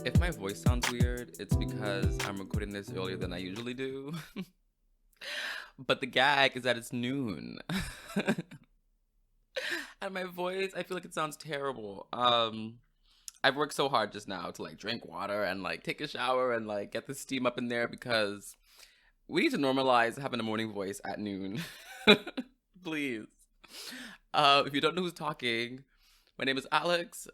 If my voice sounds weird, it's because I'm recording this earlier than I usually do. But the gag is that it's noon. And my voice, I feel like it sounds terrible. I've worked so hard just now to like drink water and like take a shower and like get the steam up in there because we need to normalize having a morning voice at noon. Please. If you don't know who's talking, my name is Alex.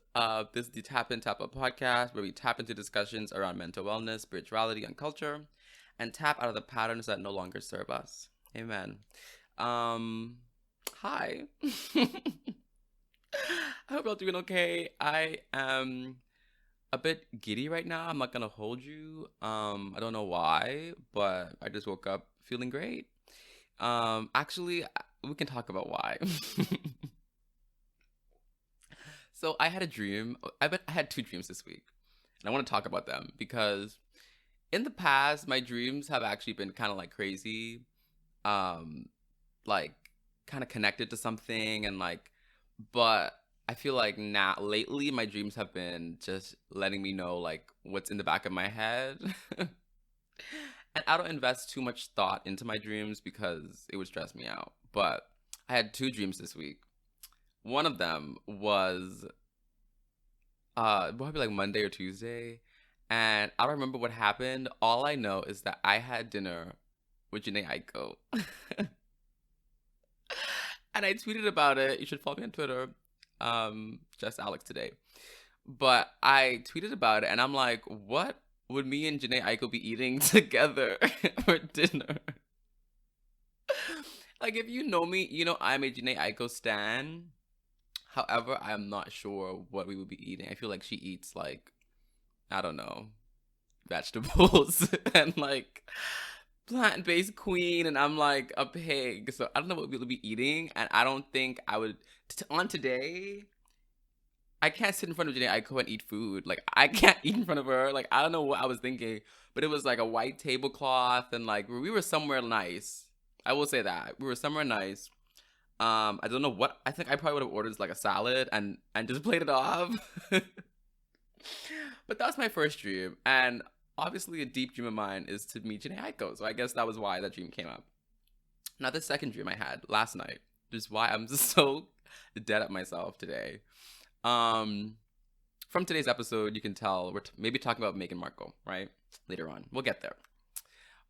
This is the Tap In Tap Up podcast where we tap into discussions around mental wellness, spirituality, and culture, and tap out of the patterns that no longer serve us. Amen. Hi. I hope y'all doing okay. I am a bit giddy right now. I'm not gonna hold you. I don't know why, but I just woke up feeling great. Actually, we can talk about why. So I had a dream. I had two dreams this week, and I want to talk about them because in the past, my dreams have actually been kind of like crazy, like kind of connected to something, and like, but I feel like now lately my dreams have been just letting me know like what's in the back of my head. And I don't invest too much thought into my dreams because it would stress me out. But I had two dreams this week. One of them was probably like Monday or Tuesday, and I don't remember what happened. All I know is that I had dinner with Janae Aiko. And I tweeted about it. You should follow me on Twitter. Just Alex today. But I tweeted about it and I'm like, what would me and Janae Aiko be eating together for dinner? Like, if you know me, you know I'm a Janae Aiko stan. However, I'm not sure what we would be eating. I feel like she eats like, I don't know, vegetables and like plant-based queen, and I'm like a pig. So I don't know what we'll be eating, and I don't think I would on today. I can't sit in front of Janae Aiko and eat food. Like, I can't eat in front of her. Like, I don't know what I was thinking, but it was like a white tablecloth, and like we were somewhere nice. I will say that we were somewhere nice. I don't know what. I think I probably would have ordered like a salad and just played it off. But that's my first dream, and obviously a deep dream of mine is to meet Janae Aiko. So I guess that was why that dream came up. Now the second dream I had last night, which is why I'm just so dead at myself today. From today's episode, you can tell we're maybe talking about Meghan Markle, right? Later on, we'll get there.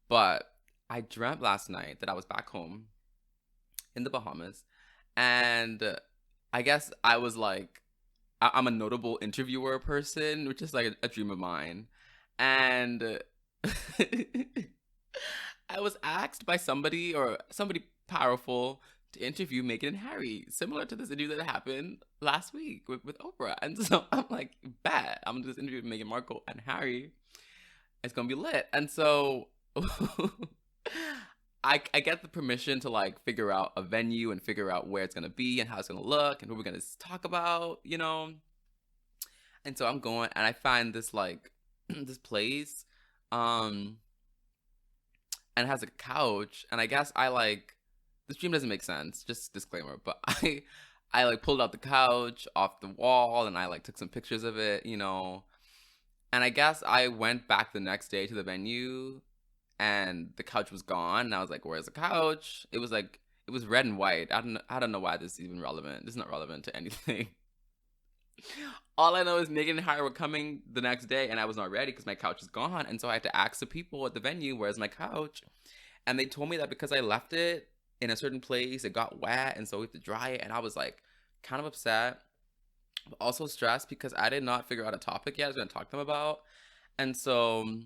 But I dreamt last night that I was back home in the Bahamas, and I guess I was like, I'm a notable interviewer person, which is like a dream of mine. And I was asked by somebody or somebody powerful to interview Meghan and Harry, similar to this interview that happened last week with Oprah. And so I'm like, bet I'm gonna do this interview with Meghan Markle and Harry. It's gonna be lit. And so I get the permission to like figure out a venue and figure out where it's gonna be and how it's gonna look and what we're gonna talk about, you know. And so I'm going and I find this like this place, and it has a couch, and I guess I like this dream doesn't make sense, just disclaimer, but I like pulled out the couch off the wall and I like took some pictures of it, you know. And I guess I went back the next day to the venue and the couch was gone, and I was like, where's the couch? It was like it was red and white. I don't know why this is even relevant. This is not relevant to anything. All I know is Meghan and Harry were coming the next day, and I was not ready because my couch is gone. And so I had to ask the people at the venue, where's my couch? And they told me that because I left it in a certain place, it got wet, and so we had to dry it. And I was like kind of upset, but also stressed because I did not figure out a topic yet I was going to talk to them about. And so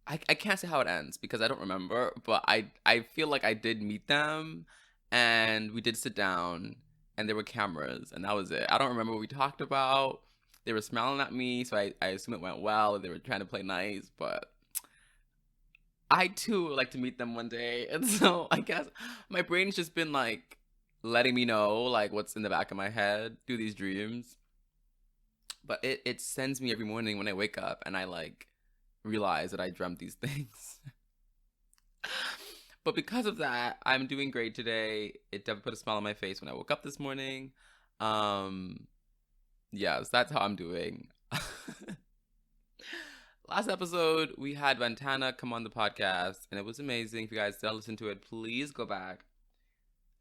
I can't say how it ends because I don't remember, but I feel like I did meet them, and we did sit down, and there were cameras, and that was it. I don't remember what we talked about. They were smiling at me, so I assume it went well. They were trying to play nice, but I too would like to meet them one day. And so I guess my brain's just been like letting me know like what's in the back of my head through these dreams. But it sends me every morning when I wake up and I like realize that I dreamt these things. But because of that, I'm doing great today. It definitely put a smile on my face when I woke up this morning. Yes, that's how I'm doing. Last episode, we had Vantana come on the podcast, and it was amazing. If you guys didn't listen to it, please go back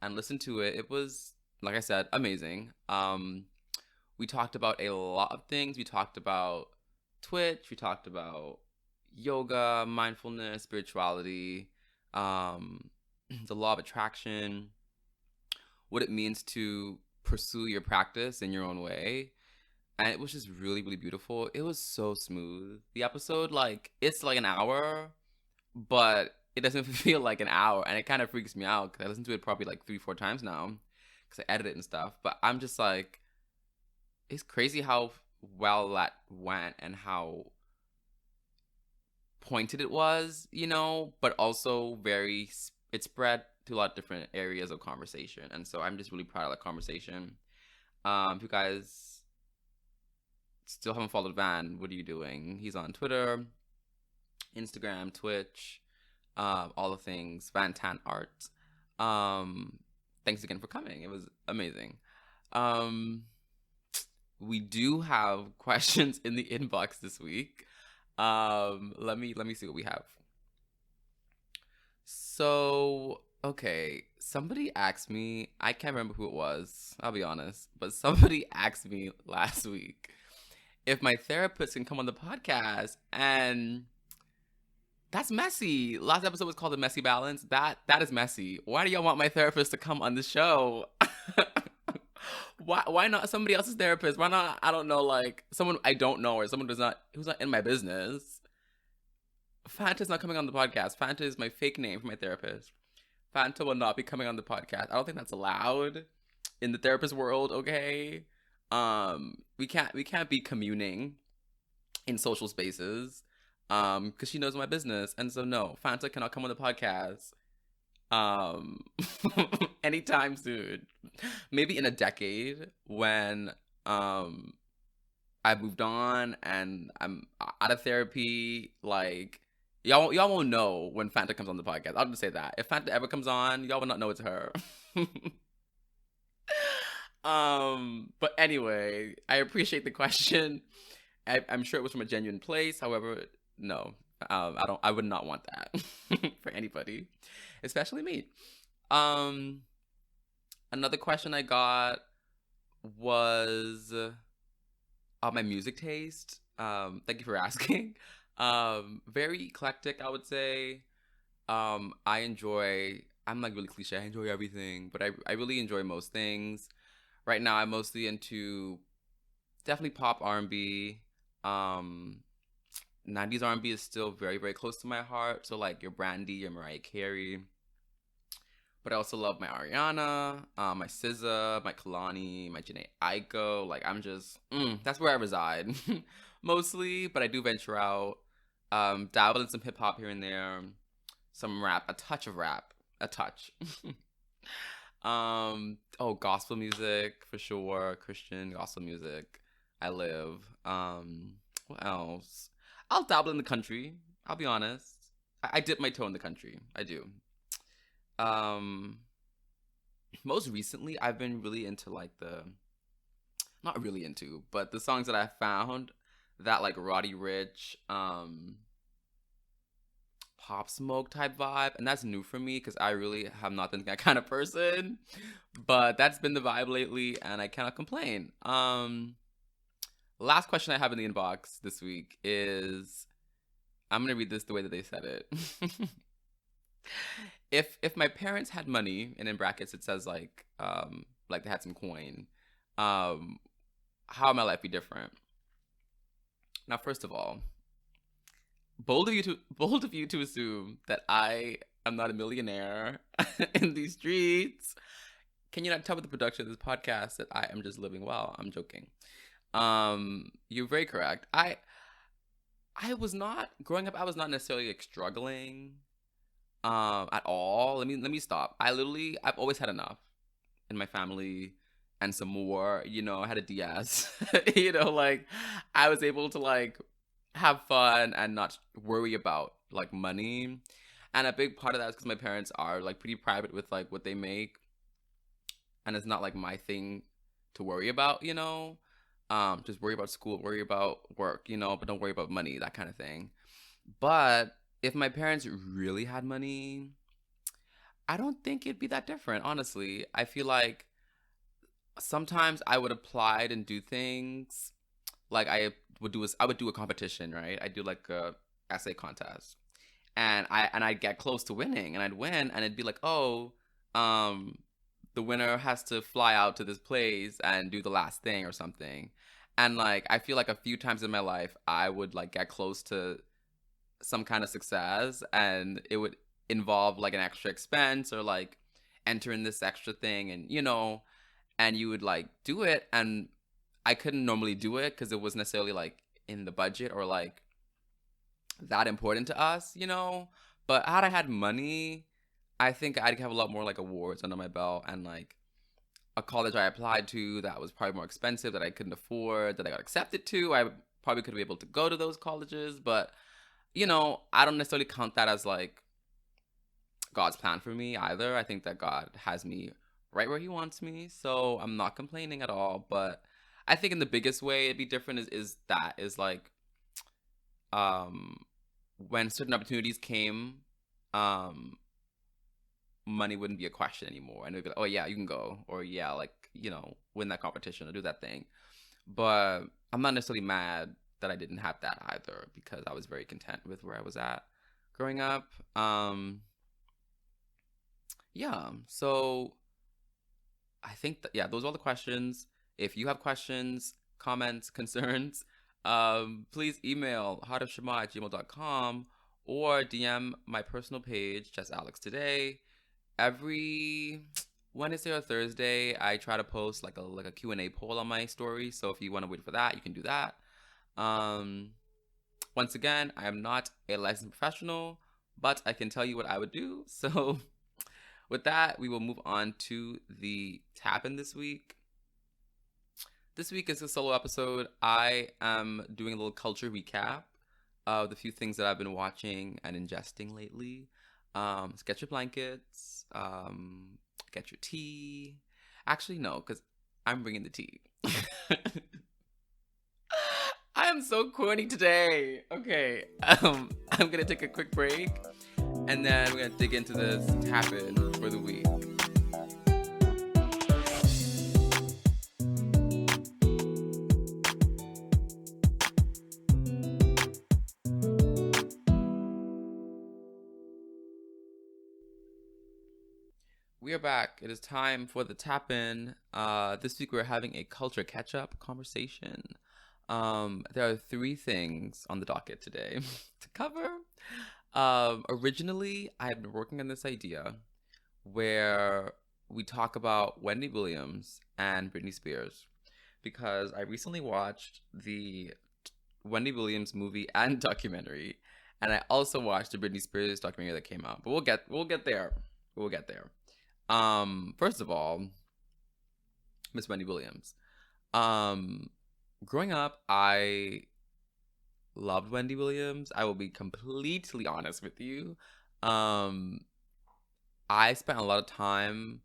and listen to it. It was, like I said, amazing. We talked about a lot of things. We talked about Twitch. We talked about yoga, mindfulness, spirituality, the law of attraction, what it means to pursue your practice in your own way. And it was just really, really beautiful. It was so smooth. The episode, like, it's like an hour, but it doesn't feel like an hour. And it kind of freaks me out because I listened to it probably like 3-4 times now because I edit it and stuff. But I'm just like, it's crazy how well that went and how pointed it was, you know, but also it spread to a lot of different areas of conversation. And so I'm just really proud of that conversation. If you guys still haven't followed Van, what are you doing? He's on Twitter, Instagram, Twitch, all the things, Van Tan Art. Thanks again for coming. It was amazing. We do have questions in the inbox this week. Let me see what we have. So, okay, somebody asked me, I can't remember who it was, I'll be honest, but somebody asked me last week if my therapist can come on the podcast, and that's messy. Last episode was called The Messy Balance. That is messy. Why do y'all want my therapist to come on the show? Why not somebody else's therapist? Why not, I don't know, like someone I don't know or someone who's not in my business? Fanta's not coming on the podcast. Fanta is my fake name for my therapist. Fanta will not be coming on the podcast. I don't think that's allowed in the therapist world, okay? We can't be communing in social spaces because she knows my business. And so no, Fanta cannot come on the podcast anytime soon. Maybe in a decade when I moved on and I'm out of therapy. Like y'all won't know when Fanta comes on the podcast. I'll just say that if Fanta ever comes on, y'all will not know it's her. But anyway, I appreciate the question. I'm sure it was from a genuine place. However, no, I would not want that for anybody, especially me. Another question I got was my music taste. Thank you for asking. Very eclectic, I would say. I'm like really cliche. I enjoy everything, but I really enjoy most things. Right now, I'm mostly into definitely pop R&B. 90s R&B is still very, very close to my heart. So like your Brandy, your Mariah Carey. But I also love my Ariana, my SZA, my Kalani, my Jhené Aiko. Like I'm just, that's where I reside mostly. But I do venture out, dabble in some hip hop here and there, some rap, a touch of rap, a touch. Gospel music for sure, Christian gospel music. I live. What else? I'll dabble in the country. I'll be honest. I dip my toe in the country. I do. Most recently, I've been really into like not really into, but the songs that I found that like Roddy Ricch, Pop Smoke type vibe, and that's new for me because I really have not been that kind of person, but that's been the vibe lately, and I cannot complain. Last question I have in the inbox this week is, I'm gonna read this the way that they said it. If my parents had money, and in brackets it says like they had some coin, how would my life be different? Now, first of all, bold of you to assume that I am not a millionaire in these streets. Can you not tell with the production of this podcast that I am just living well? I'm joking. You're very correct. I was not growing up. I was not necessarily like struggling at all. Let me stop. I've always had enough in my family and some more. You know, I had a Diaz. You know, like I was able to like have fun and not worry about like money. And a big part of that is because my parents are like pretty private with like what they make, and it's not like my thing to worry about, you know. Just worry about school, worry about work, but don't worry about money, that kind of thing. But if my parents really had money, I don't think it'd be that different, honestly. I feel like sometimes I would apply and do things like I would do a competition, right? I do like a essay contest, and I'd get close to winning, and I'd win, and it'd be like, oh, um, the winner has to fly out to this place and do the last thing or something. And like I feel like a few times in my life I would like get close to some kind of success, and it would involve like an extra expense or like entering this extra thing, and and you would like do it, and I couldn't normally do it because it wasn't necessarily like in the budget or like that important to us. But had I had money, I think I'd have a lot more like awards under my belt, and like a college I applied to that was probably more expensive that I couldn't afford, that I got accepted to. I probably could be able to go to those colleges, but I don't necessarily count that as like God's plan for me either. I think that God has me right where he wants me, so I'm not complaining at all. But I think in the biggest way it'd be different is like um when certain opportunities came, um money wouldn't be a question anymore, and it'd be like, oh yeah, you can go, or yeah, like win that competition or do that thing. But I'm not necessarily mad that I didn't have that either, because I was very content with where I was at growing up. Yeah, so I think that, yeah, those are all the questions. If you have questions, comments, concerns, please email heartofshema@gmail.com or DM my personal page, just Alex Today. Every Wednesday or Thursday, I try to post like a Q&A poll on my story. So if you want to wait for that, you can do that. Once again, I am not a licensed professional, but I can tell you what I would do. So with that, we will move on to the tap-in this week. This week is a solo episode. I am doing a little culture recap of the few things that I've been watching and ingesting lately. So get your blankets, get your tea. Actually, no, because I'm bringing the tea. I am so corny today. Okay, I'm gonna take a quick break, and then we're gonna dig into this tap-in for the week. We are back. It is time for the tap-in. This week we're having a culture catch-up conversation. There are 3 things on the docket today to cover. Originally, I have been working on this idea where we talk about Wendy Williams and Britney Spears, because I recently watched the Wendy Williams movie and documentary, and I also watched the Britney Spears documentary that came out. But we'll get there. We'll get there. First of all, Miss Wendy Williams. Growing up, I loved Wendy Williams. I will be completely honest with you. I spent a lot of time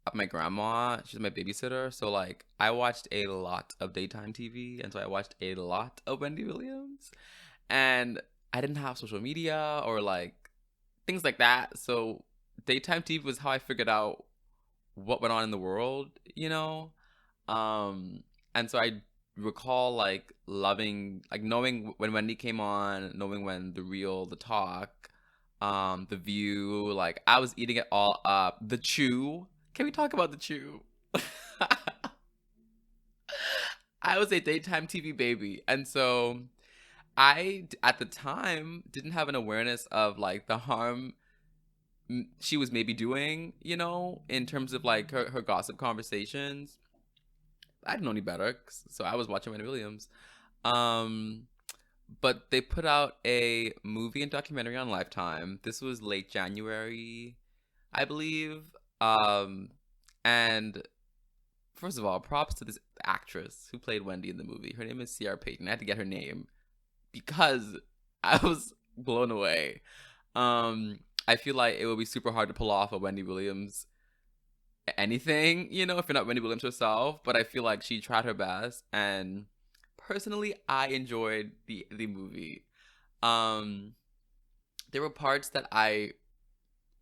at my grandma. She's my babysitter. So like I watched a lot of daytime TV, and so I watched a lot of Wendy Williams. And I didn't have social media or like things like that. So daytime TV was how I figured out what went on in the world. And so I recall like loving, like knowing when Wendy came on, knowing when The Real, The Talk, The View, like I was eating it all up. The Chew. Can we talk about The Chew? I was a daytime TV baby. And so I, at the time, didn't have an awareness of like the harm she was maybe doing, in terms of like her gossip conversations. I didn't know any better, so I was watching Wendy Williams. But they put out a movie and documentary on Lifetime. This was late January, I believe. And first of all, props to this actress who played Wendy in the movie. Her name is C.R. Payton. I had to get her name because I was blown away. I feel like it would be super hard to pull off a Wendy Williams anything, you know, if you're not Wendy Williams herself. But I feel like she tried her best, and personally, I enjoyed the movie. Um, there were parts that I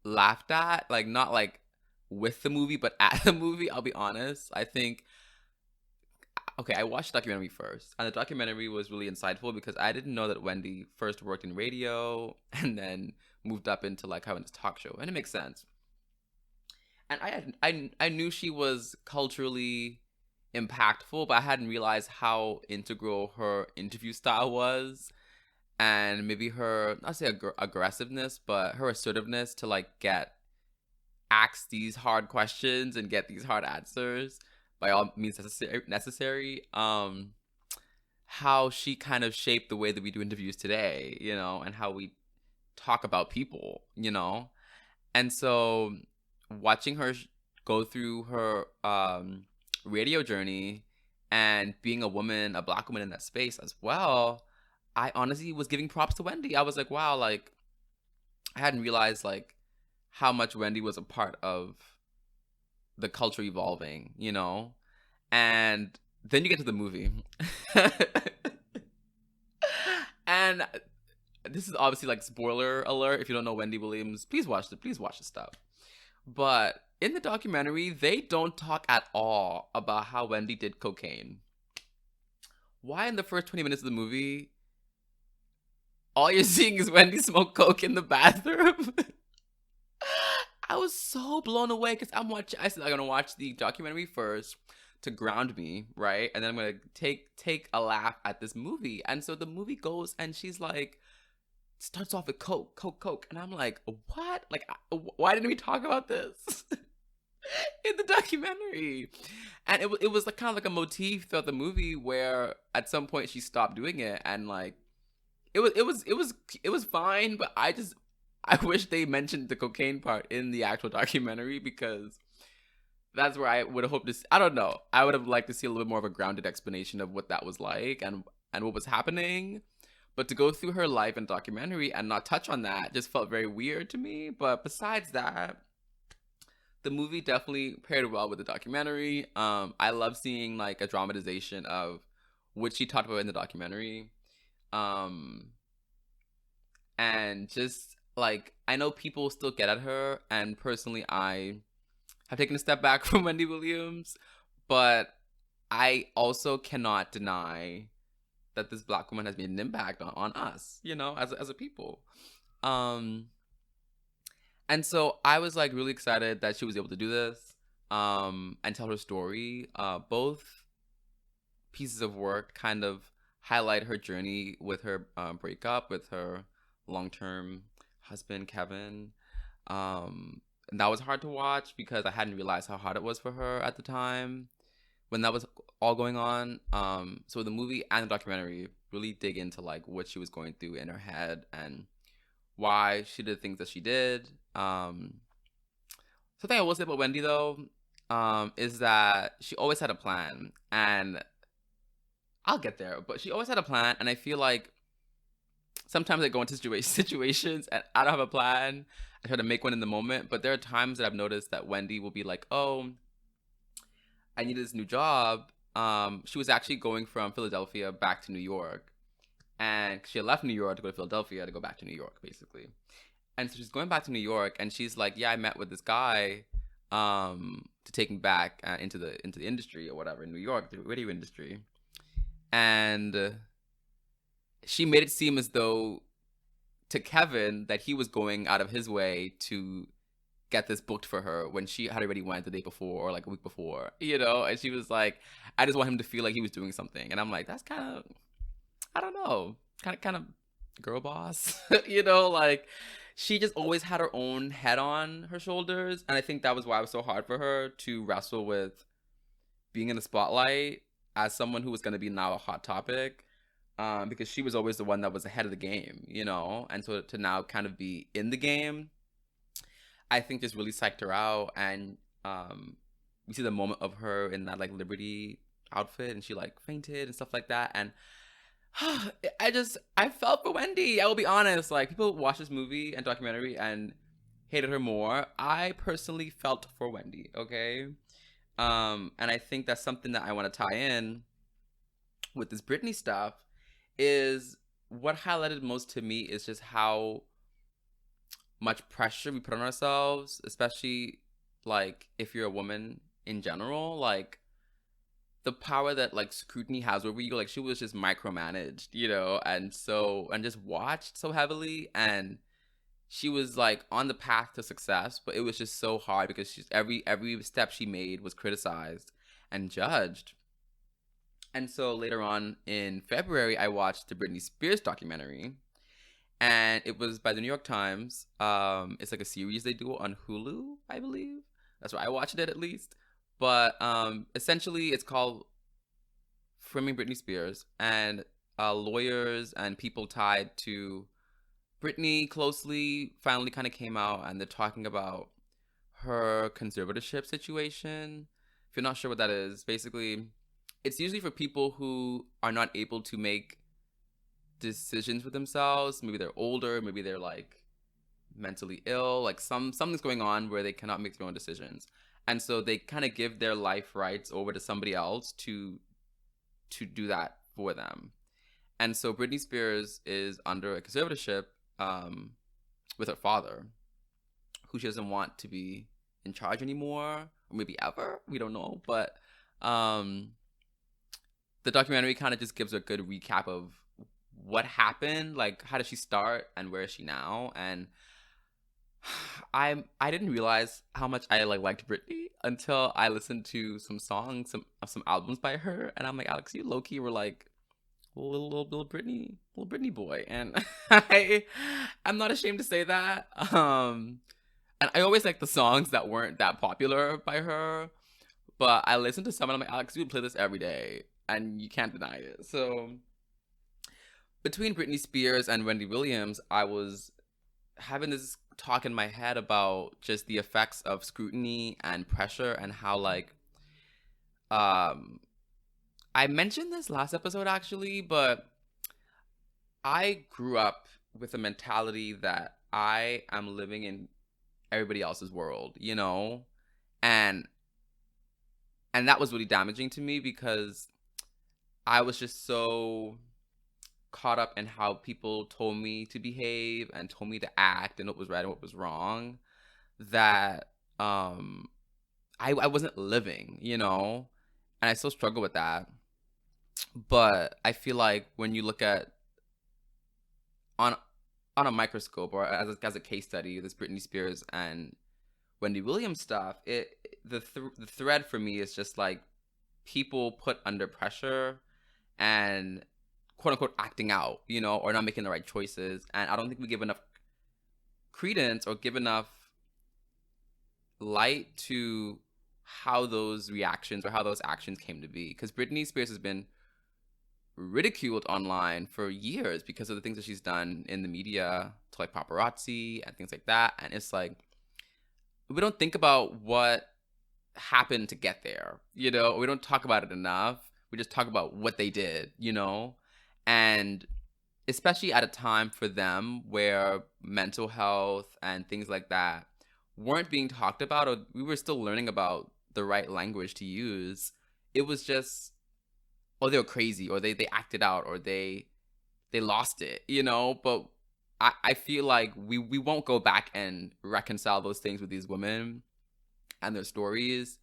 laughed at, like not like with the movie, but at the movie. I'll be honest. I think okay, I watched the documentary first, and the documentary was really insightful because I didn't know that Wendy first worked in radio and then moved up into like having this talk show, and it makes sense. And I knew she was culturally impactful, but I hadn't realized how integral her interview style was, and maybe her not say aggressiveness, but her assertiveness to like get ask these hard questions and get these hard answers by all means necessary. How she kind of shaped the way that we do interviews today, you know, and how we talk about people, you know. And so watching her go through her radio journey and being a woman, a black woman in that space as well, I honestly was giving props to Wendy. I was like, wow, like I hadn't realized like how much Wendy was a part of the culture evolving, you know? And then you get to the movie. And this is obviously like spoiler alert. If you don't know Wendy Williams, please watch the stuff. But in the documentary, they don't talk at all about how Wendy did cocaine. Why in the first 20 minutes of the movie, all you're seeing is Wendy smoke coke in the bathroom? I was so blown away because I said I'm gonna watch the documentary first to ground me, right? And then I'm gonna take a laugh at this movie. And so the movie goes and she's like, starts off with coke. And I'm like, what? Like, why didn't we talk about this in the documentary? And it was like kind of like a motif throughout the movie where at some point she stopped doing it, and like it was fine, but I wish they mentioned the cocaine part in the actual documentary, because that's where I would have hoped to see, I don't know. I would have liked to see a little bit more of a grounded explanation of what that was like and what was happening. But to go through her life and documentary and not touch on that just felt very weird to me. But besides that, the movie definitely paired well with the documentary. I love seeing like a dramatization of what she talked about in the documentary. And just like, I know people still get at her, and personally I have taken a step back from Wendy Williams, but I also cannot deny that this black woman has made an impact on us, you know, as a people. And so I was like really excited that she was able to do this and tell her story. Both pieces of work kind of highlight her journey with her breakup with her long-term husband, Kevin. And that was hard to watch because I hadn't realized how hard it was for her at the time when that was all going on. So the movie and the documentary really dig into like what she was going through in her head and why she did things that she did. Something I will say about Wendy though, is that she always had a plan, and I'll get there, but she always had a plan, and I feel like sometimes I go into situations and I don't have a plan. I try to make one in the moment, but there are times that I've noticed that Wendy will be like, oh, I need this new job. She was actually going from Philadelphia back to New York, and she had left New York to go to Philadelphia to go back to New York, basically. And so she's going back to New York, and she's like, yeah, I met with this guy to take me back into the industry or whatever in New York, the radio industry. And she made it seem as though to Kevin that he was going out of his way to get this booked for her when she had already went the day before or like a week before, you know? And she was like, I just want him to feel like he was doing something. And I'm like, that's kind of, I don't know, kind of girl boss, you know? Like, she just always had her own head on her shoulders. And I think that was why it was so hard for her to wrestle with being in the spotlight as someone who was going to be now a hot topic. Because she was always the one that was ahead of the game, you know? And so to now kind of be in the game, I think just really psyched her out. And we see the moment of her in that like Liberty outfit, and she like fainted and stuff like that. And I felt for Wendy. I will be honest. Like, people watch this movie and documentary and hated her more. I personally felt for Wendy, okay? And I think that's something that I want to tie in with this Britney stuff is what highlighted most to me is just how much pressure we put on ourselves, especially like if you're a woman in general, like the power that like scrutiny has over you. Like she was just micromanaged, you know, and just watched so heavily, and she was like on the path to success, but it was just so hard because she's every step she made was criticized and judged. And so later on in February, I watched the Britney Spears documentary, and it was by the New York Times. It's like a series they do on Hulu, I believe. That's where I watched it at least. But essentially, it's called Framing Britney Spears, and lawyers and people tied to Britney closely finally kind of came out, and they're talking about her conservatorship situation. If you're not sure what that is, basically, it's usually for people who are not able to make decisions for themselves. Maybe they're older, maybe they're like mentally ill, like something's going on where they cannot make their own decisions. And so they kind of give their life rights over to somebody else to do that for them. And so Britney Spears is under a conservatorship with her father, who she doesn't want to be in charge anymore, or maybe ever. We don't know. But the documentary kind of just gives a good recap of what happened, like how did she start and where is she now. And I didn't realize how much I liked Britney until I listened to some songs, some albums by her, and I'm like, Alex, you low key were like little Britney boy, and I'm not ashamed to say that. And I always like the songs that weren't that popular by her, but I listened to some and I'm like, Alex, you would play this every day, and you can't deny it. So between Britney Spears and Wendy Williams, I was having this talk in my head about just the effects of scrutiny and pressure, and how like I mentioned this last episode actually, but I grew up with a mentality that I am living in everybody else's world, you know? And that was really damaging to me because I was just so caught up in how people told me to behave and told me to act and what was right and what was wrong, that I wasn't living, you know? And I still struggle with that. But I feel like when you look at on a microscope, or as a case study, this Britney Spears and Wendy Williams stuff, the thread for me is just like people put under pressure and quote unquote acting out, you know, or not making the right choices. And I don't think we give enough credence or give enough light to how those reactions or how those actions came to be. Because Britney Spears has been ridiculed online for years because of the things that she's done in the media to like paparazzi and things like that. And it's like, we don't think about what happened to get there, you know? We don't talk about it enough. We just talk about what they did, you know? And especially at a time for them where mental health and things like that weren't being talked about, or we were still learning about the right language to use. It was just, or they were crazy, or they acted out, or they lost it, you know? But I feel like we won't go back and reconcile those things with these women and their stories,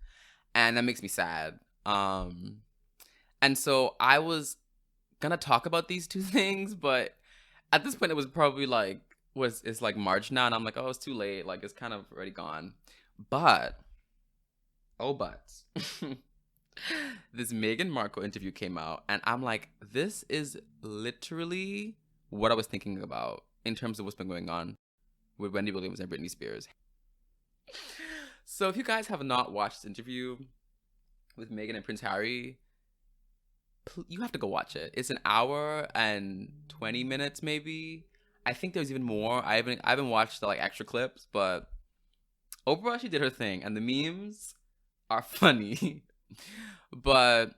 and that makes me sad. And so I was gonna talk about these two things, but at this point it was probably like, it's like March now, and I'm like, oh, it's too late, like it's kind of already gone. But this Meghan Markle interview came out, and I'm like, this is literally what I was thinking about in terms of what's been going on with Wendy Williams and Britney Spears. So if you guys have not watched this interview with Meghan and Prince Harry, you have to go watch it. It's an hour and 20 minutes maybe. I think there's even more. I haven't watched the like extra clips, but Oprah, she did her thing, and the memes are funny. But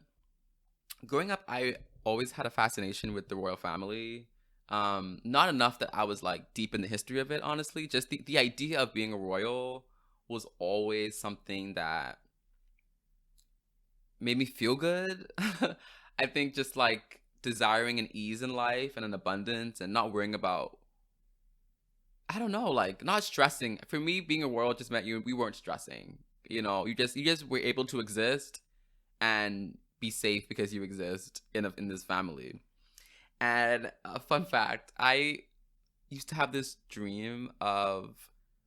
growing up, I always had a fascination with the royal family. Not enough that I was like deep in the history of it, honestly. Just the idea of being a royal was always something that made me feel good. I think just like desiring an ease in life and an abundance and not worrying about, I don't know, like not stressing. For me, being a royal just meant we weren't stressing. You just were able to exist and be safe because you exist in this family. And a fun fact, I used to have this dream of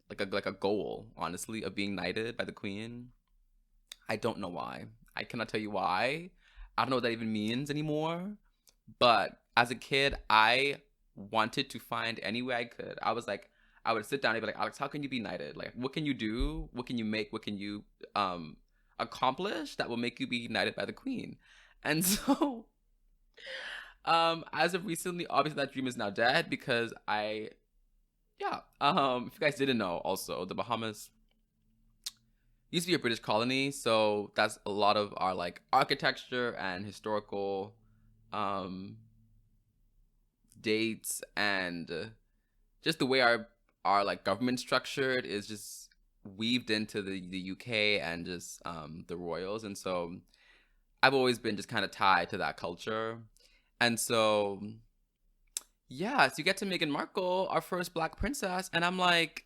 like a goal, honestly, of being knighted by the queen. I don't know why. I cannot tell you why. I don't know what that even means anymore. But as a kid, I wanted to find any way I could. I was like, I would sit down and be like, Alex, how can you be knighted? Like, what can you do? What can you make? What can you accomplish that will make you be knighted by the queen? And so, as of recently, obviously that dream is now dead because yeah. If you guys didn't know, also the Bahamas used to be a British colony, so that's a lot of our like architecture and historical um dates and just the way our like government structured is just weaved into the UK and just the royals. And so I've always been just kind of tied to that culture. And so yeah, so you get to Meghan Markle, our first black princess, and I'm like,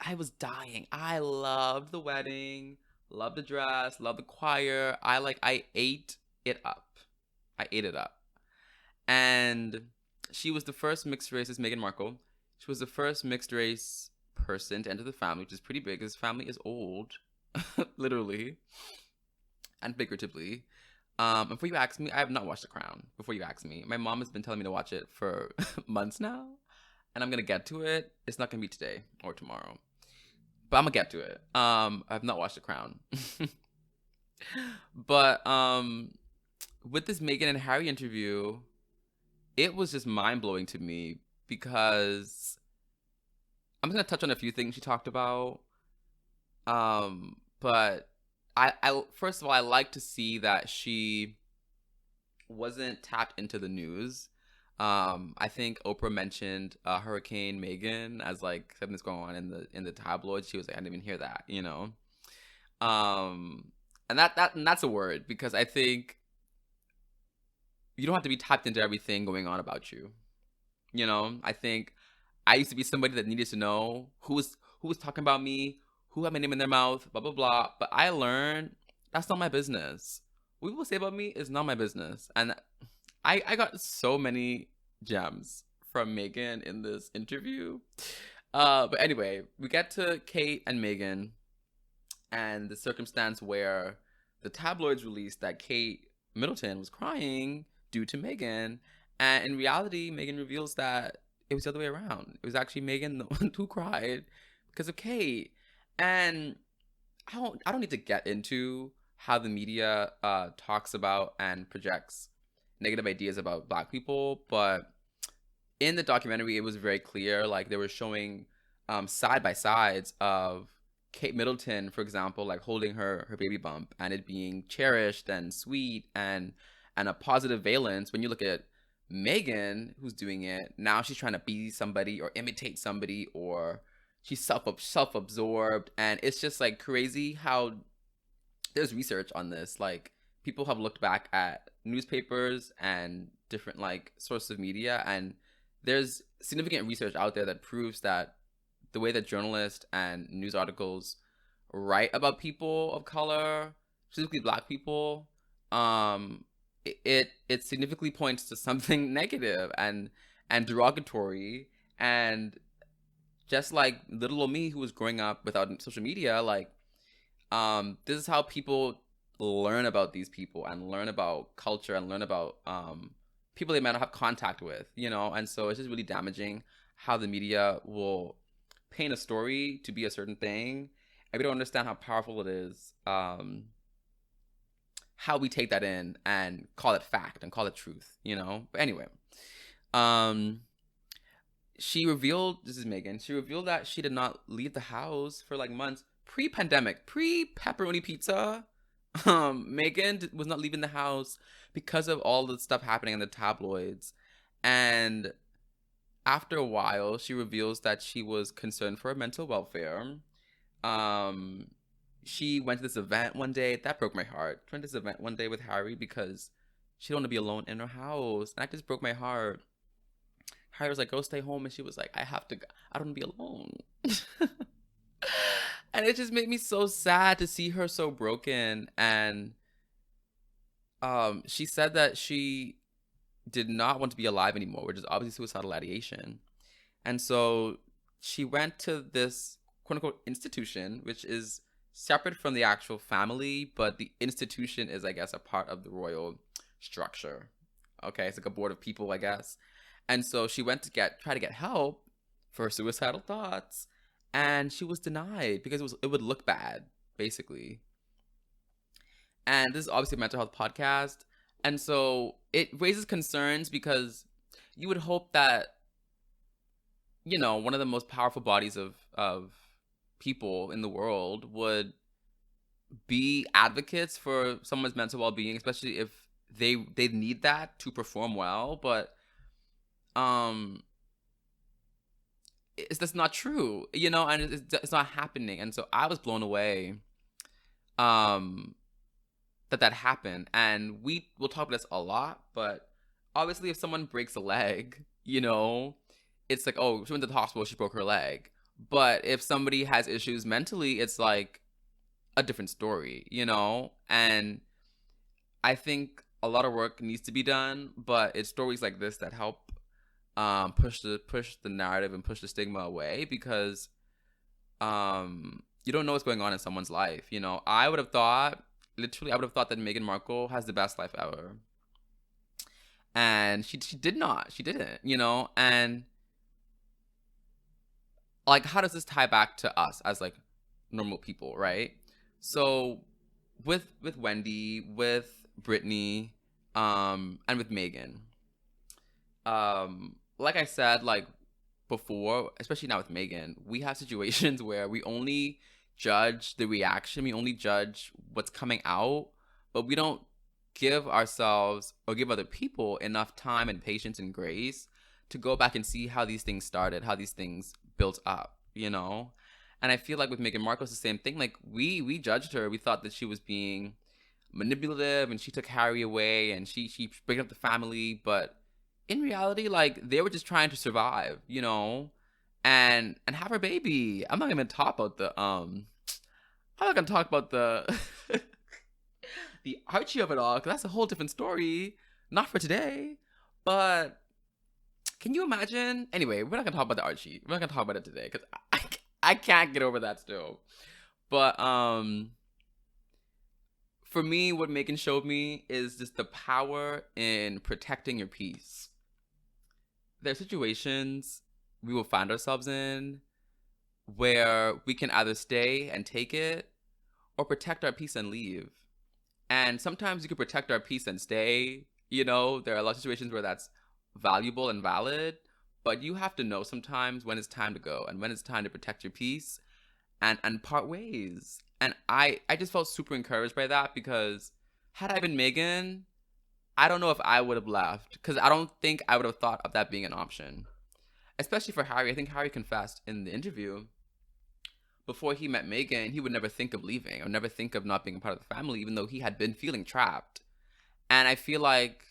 I was dying. I loved the wedding, loved the dress, loved the choir. I ate it up. I ate it up. And she was the first mixed race, is Meghan Markle. She was the first mixed race person to enter the family, which is pretty big. His family is old, literally and figuratively. Before you ask me, I have not watched The Crown. Before you ask me, my mom has been telling me to watch it for months now, and I'm gonna get to it. It's not gonna be today or tomorrow, but I'm gonna get to it. I've not watched The Crown, but with this Meghan and Harry interview, it was just mind blowing to me because I'm gonna touch on a few things she talked about. But I first of all, I like to see that she wasn't tapped into the news. I think Oprah mentioned Hurricane Megan as like something that's going on in the tabloids. She was like, I didn't even hear that, you know. And that's a word, because I think you don't have to be tapped into everything going on about you. You know, I think I used to be somebody that needed to know who was talking about me, who had my name in their mouth, blah blah blah. But I learned that's not my business. What people say about me is not my business. And I got so many gems from Meghan in this interview. But anyway, we get to Kate and Meghan and the circumstance where the tabloids released that Kate Middleton was crying due to Meghan. And in reality, Meghan reveals that it was the other way around. It was actually Meghan the one who cried because of Kate. And I don't need to get into how the media talks about and projects negative ideas about Black people, but in the documentary, it was very clear. Like, they were showing side by sides of Kate Middleton, for example, like holding her baby bump and it being cherished and sweet and a positive valence. When you look at Meghan, who's doing it now, she's trying to be somebody or imitate somebody, or she's self-absorbed, and it's just like crazy how there's research on this. Like, people have looked back at newspapers and different like sources of media, and there's significant research out there that proves that the way that journalists and news articles write about people of color, specifically Black people, it significantly points to something negative and derogatory. And just like little old me, who was growing up without social media, like this is how people learn about these people and learn about culture and learn about people they might not have contact with, you know. And so it's just really damaging how the media will paint a story to be a certain thing, and we don't understand how powerful it is, how we take that in and call it fact and call it truth, you know. But anyway, she revealed, this is Meghan, she revealed that she did not leave the house for like months pre-pandemic, pre-pepperoni pizza. Meghan was not leaving the house because of all the stuff happening in the tabloids. And after a while, she reveals that she was concerned for her mental welfare. Um, she went to this event one day. That broke my heart. She went to this event one day with Harry because she didn't want to be alone in her house. And that just broke my heart. Harry was like, go stay home. And she was like, I have to go. I don't want to be alone. And it just made me so sad to see her so broken. And she said that she did not want to be alive anymore, which is obviously suicidal ideation. And so she went to this quote unquote institution, which is separate from the actual family, but the institution is, I guess, a part of the royal structure. Okay, it's like a board of people, I guess. And so she went to try to get help for her suicidal thoughts, and she was denied because it would look bad, basically. And this is obviously a mental health podcast, and so it raises concerns because you would hope that, you know, one of the most powerful bodies of people in the world would be advocates for someone's mental well-being, especially if they need that to perform well. But that's not true, you know, and it's not happening. And so I was blown away that happened. And we will talk about this a lot, but obviously if someone breaks a leg, you know, it's like, oh, she went to the hospital, she broke her leg. But if somebody has issues mentally, it's like a different story, you know? And I think a lot of work needs to be done, but it's stories like this that help push the narrative and push the stigma away, because you don't know what's going on in someone's life, you know? I would have thought that Meghan Markle has the best life ever. And she didn't, you know? And like, how does this tie back to us as like normal people, right? So with Wendy, with Britney, and with Meghan, like I said, like before, especially now with Meghan, we have situations where we only judge the reaction, we only judge what's coming out, but we don't give ourselves or give other people enough time and patience and grace to go back and see how these things started, how these things built up, you know? And I feel like with Meghan Markle, it's the same thing. Like, we judged her. We thought that she was being manipulative and she took Harry away and she breaking up the family. But in reality, like, they were just trying to survive, you know? And have her baby. I'm not even talk about the I'm not gonna talk about the the Archie of it all, because that's a whole different story. Not for today. But can you imagine? Anyway, we're not gonna talk about the Archie. We're not gonna talk about it today because I can't get over that still. But for me, what Meghan showed me is just the power in protecting your peace. There are situations we will find ourselves in where we can either stay and take it or protect our peace and leave. And sometimes you can protect our peace and stay. You know, there are a lot of situations where that's valuable and valid, but you have to know sometimes when it's time to go and when it's time to protect your peace and part ways. And I just felt super encouraged by that, because had I been Meghan, I don't know if I would have left, because I don't think I would have thought of that being an option. Especially for Harry. I think Harry confessed in the interview before he met Meghan, he would never think of leaving or never think of not being a part of the family, even though he had been feeling trapped. And I feel like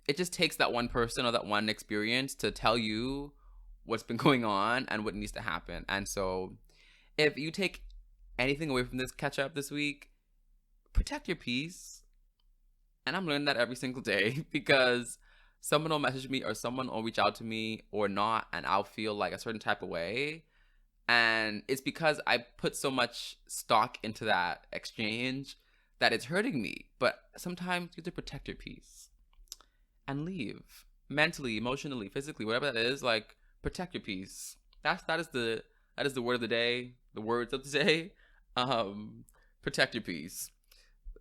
it just takes that one person or that one experience to tell you what's been going on and what needs to happen. And so if you take anything away from this catch up this week, protect your peace. And I'm learning that every single day, because someone will message me or someone will reach out to me or not, and I'll feel like a certain type of way. And it's because I put so much stock into that exchange that it's hurting me. But sometimes you have to protect your peace and leave. Mentally, emotionally, physically, whatever that is, like, protect your peace. That is the word of the day, the words of the day. Protect your peace.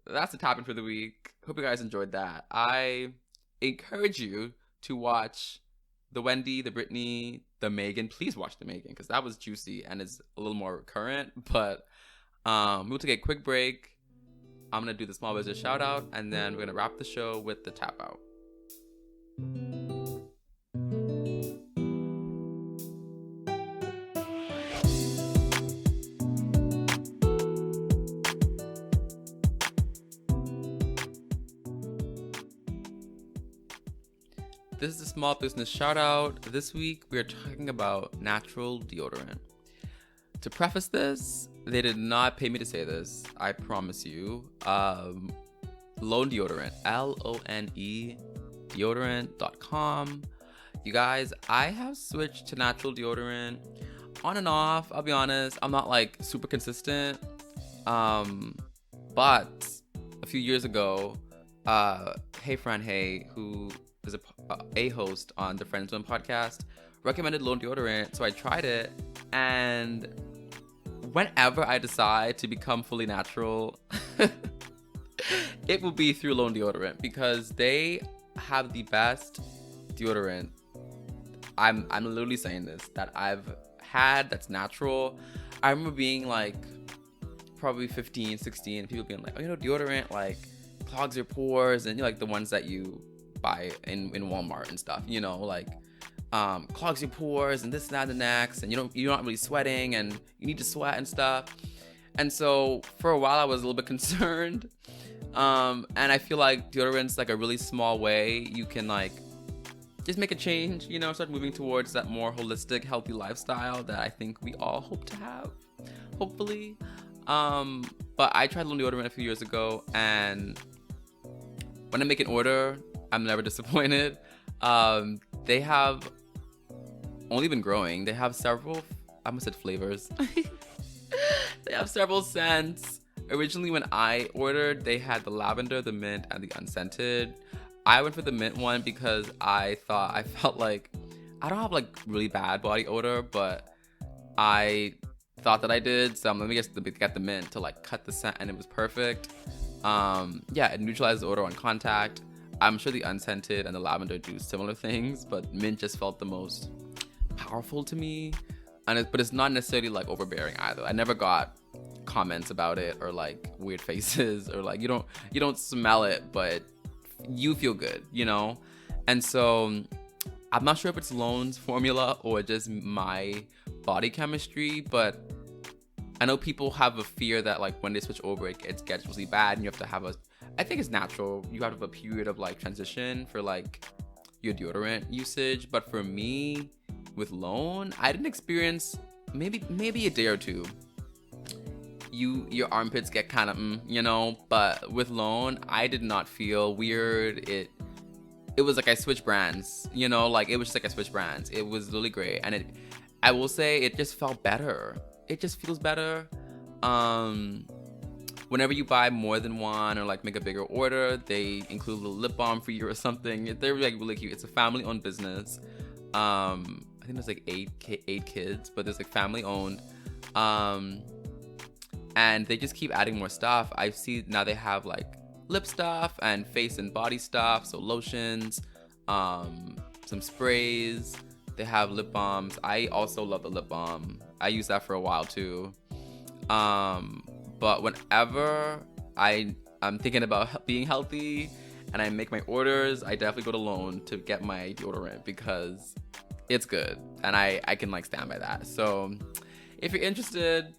That's the topic for the week. Hope you guys enjoyed that. I encourage you to watch the Wendy, the Britney, the Meghan. Please watch the Meghan, because that was juicy and is a little more current. But we'll take a quick break. I'm going to do the small business shout out, and then we're going to wrap the show with the tap out. This is a small business shout out. This week we are talking about natural deodorant. To preface this, they did not pay me to say this, I promise you. Lone Deodorant, Lone deodorant.com. You guys, I have switched to natural deodorant on and off. I'll be honest, I'm not like super consistent. But a few years ago, Hey Friend Hey, who is a host on the Friends One podcast, recommended Lone Deodorant, so I tried it, and whenever I decide to become fully natural, it will be through Lone Deodorant, because they have the best deodorant. I'm literally saying this, that I've had that's natural. I remember being like probably 15, 16, people being like, oh, deodorant like clogs your pores, and like the ones that you buy in Walmart and stuff, like clogs your pores and this and that and the next, and you're not really sweating and you need to sweat and stuff. And so for a while I was a little bit concerned, and I feel like deodorant's like a really small way you can like just make a change, start moving towards that more holistic, healthy lifestyle that I think we all hope to have, hopefully. But I tried Lone Deodorant a few years ago, and when I make an order, I'm never disappointed. They have only been growing. They have several, I almost said flavors. They have several scents. Originally, when I ordered, they had the lavender, the mint, and the unscented. I went for the mint one because I felt like I don't have like really bad body odor, but I thought that I did. So let me get the mint to like cut the scent, and it was perfect. It neutralizes the odor on contact. I'm sure the unscented and the lavender do similar things, but mint just felt the most powerful to me. But it's not necessarily like overbearing either. I never got comments about it or like weird faces or like you don't smell it, but you feel good, And so I'm not sure if it's Lone's formula or just my body chemistry, but I know people have a fear that like when they switch over it gets really bad, and you have to have I think it's natural, you have to have a period of like transition for like your deodorant usage. But for me with Lone, I didn't experience, maybe a day or two, your armpits get kind of but with Lone I did not feel weird. It was like I switched brands, like it was just like I switched brands. It was really great, and I will say it just felt better. It just feels better. Whenever you buy more than one or like make a bigger order, they include a little lip balm for you or something. They're like really cute. It's a family-owned business. I think there's like eight kids, but there's like family-owned. And they just keep adding more stuff. I see now they have like lip stuff and face and body stuff, so lotions, some sprays. They have lip balms. I also love the lip balm. I used that for a while too. But whenever I'm thinking about being healthy and I make my orders, I definitely go to Lone to get my deodorant because it's good and I can like stand by that. So if you're interested,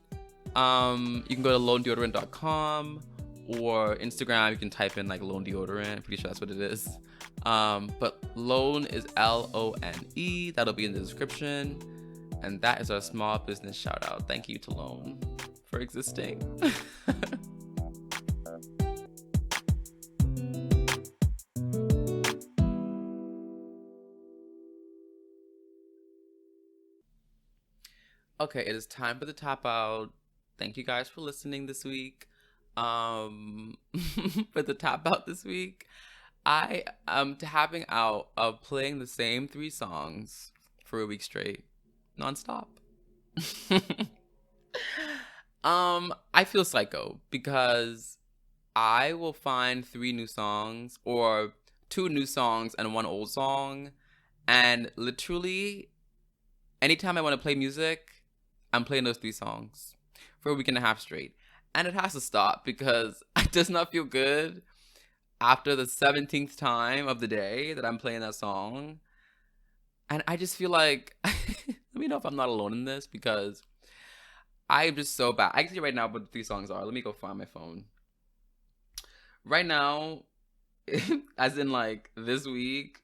you can go to lonedeodorant.com or Instagram. You can type in like Lone Deodorant. I'm pretty sure that's what it is. But Lone is Lone. That'll be in the description. And that is our small business shout out. Thank you to Lone for existing. Okay, it is time for the top out. Thank you guys for listening this week. For the top out this week, I am tapping out of playing the same 3 songs for a week straight, nonstop. I feel psycho because I will find 3 new songs or 2 new songs and 1 old song, and literally anytime I want to play music, I'm playing those 3 songs for a week and a half straight. And it has to stop because it does not feel good after the 17th time of the day that I'm playing that song. And I just feel like, let me know if I'm not alone in this because I'm just so bad. I can see right now what the 3 songs are. Let me go find my phone. Right now, as in like this week,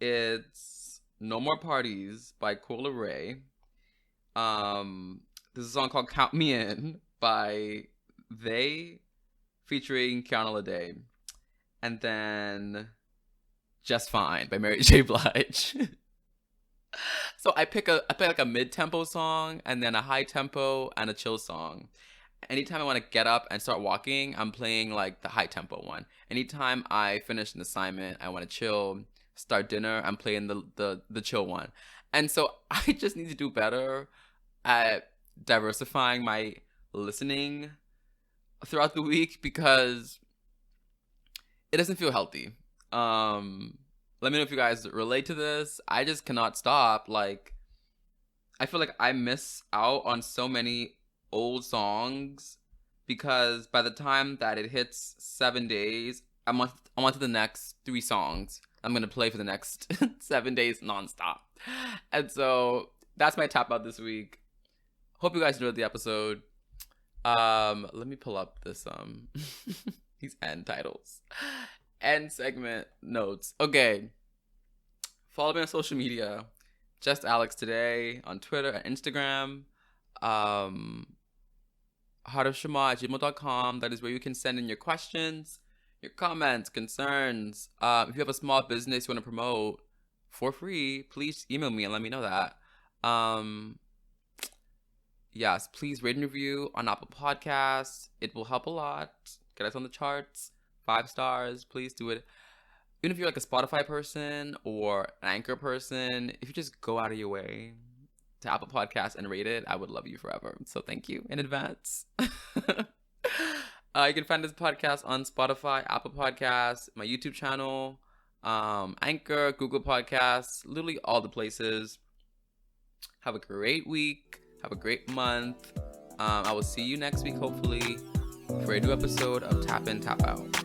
It's No More Parties by Cola Ray. There's a song called Count Me In by They featuring Kiana Lede. And then Just Fine by Mary J. Blige. So I pick like a mid-tempo song and then a high tempo and a chill song. Anytime I want to get up and start walking, I'm playing like the high tempo one. Anytime I finish an assignment, I want to chill, start dinner, I'm playing the chill one. And so I just need to do better at diversifying my listening throughout the week because it doesn't feel healthy. Let me know if you guys relate to this. I just cannot stop. Like, I feel like I miss out on so many old songs because by the time that it hits 7 days, I'm on to the next 3 songs I'm gonna play for the next 7 days nonstop. And so that's my tap out this week. Hope you guys enjoyed the episode. Let me pull up this these end titles. End segment notes. Okay. Follow me on social media. Just Alex Today on Twitter and Instagram. heartofshema@gmail.com. That is where you can send in your questions, your comments, concerns. If you have a small business you want to promote for free, please email me and let me know that. Yes, please rate and review on Apple Podcasts. It will help a lot. Get us on the charts. 5 stars. Please do it. Even if you're like a Spotify person or an Anchor person, if you just go out of your way to Apple Podcasts and rate it, I would love you forever. So thank you in advance. You can find this podcast on Spotify, Apple Podcasts, my YouTube channel, Anchor, Google Podcasts, literally all the places. Have a great week. Have a great month. I will see you next week, hopefully, for a new episode of Tap In, Tap Out.